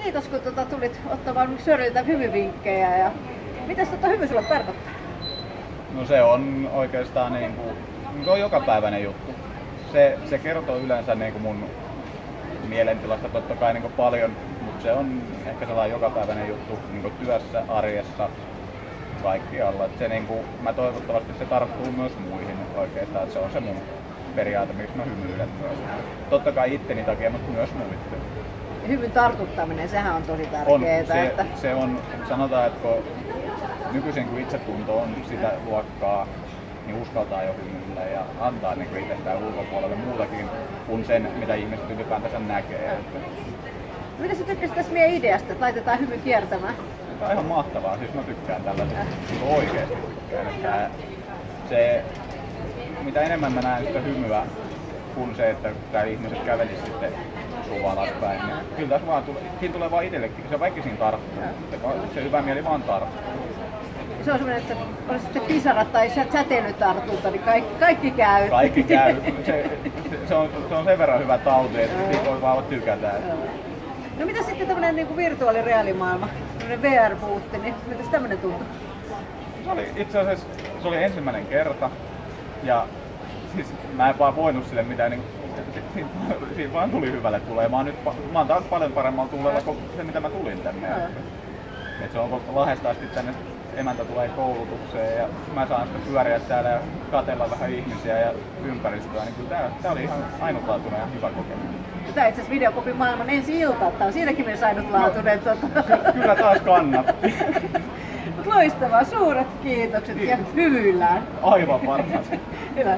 Kiitos kun tulit ottamaan Söriltä hymyvinkkejä. Ja mitäs hymy sulle tarkoittaa? No se on oikeastaan se on jokapäiväinen juttu. Se kertoo yleensä mun mielentilasta totta kai paljon, mutta se on ehkä sellainen jokapäiväinen juttu työssä, arjessa, kaikkialla. Mä toivottavasti se tarttuu myös muihin oikeastaan, että se on se mun periaate, miksi mä hymyilen myös. Totta kai itteni takia, mutta myös muiden. Hymyn tartuttaminen, sehän on tosi tärkeää. Se on, sanotaan, että nykyisin kun itsetunto on sitä luokkaa, niin uskaltaa jo hymyillä ja antaa itsestään ulkopuolelle muutakin kuin sen, mitä ihmiset ylipäätänsä näkee. Mitä sä tykkäsit tästä meidän ideasta, että laitetaan hymy kiertämään? Tämä on ihan mahtavaa, siis mä tykkään tällaisesta, oikeesti tykkään. Mitä enemmän mä näen sitä hymyä kuin se, että täällä ihmiset kävelisivät sitten suu alaspäin, niin kyllä tässä vaan siinä tulee vaan itsellekin, se vaikka siinä tarttuu, se hyvä mieli vaan tarttuu. Se on semmoinen, että olisi sitten pisarat tai säteilytartunta, niin kaikki käy. Kaikki käy. Se on sen verran hyvä tauti, että siitä voi vaan tykätä. No mitä sitten tämmöinen virtuaalireaalimaailma, tämmöinen VR-buutti, niin mitäs tämmöinen tuntui? Itse asiassa se oli ensimmäinen kerta ja mä en vaan voinut sille mitään, siinä vaan tuli hyvälle tulee. Mä oon taas paljon paremmalla tuulella kuin se mitä mä tulin tänne. Et se on Lahdesta asti tänne emäntä tulee koulutukseen ja mä saan sitten pyöriä täällä ja katsella vähän ihmisiä ja ympäristöä, niin kyllä tää oli ihan ainutlaatuinen ja hyvä kokemus. Tää itse asiassa Videokopin maailman ensi ilta, että on siinäkin myös ainutlaatuinen. Kyllä taas kannatti. Loistavaa, suuret kiitokset ja hymyillään. Aivan varmasti. Hyvä.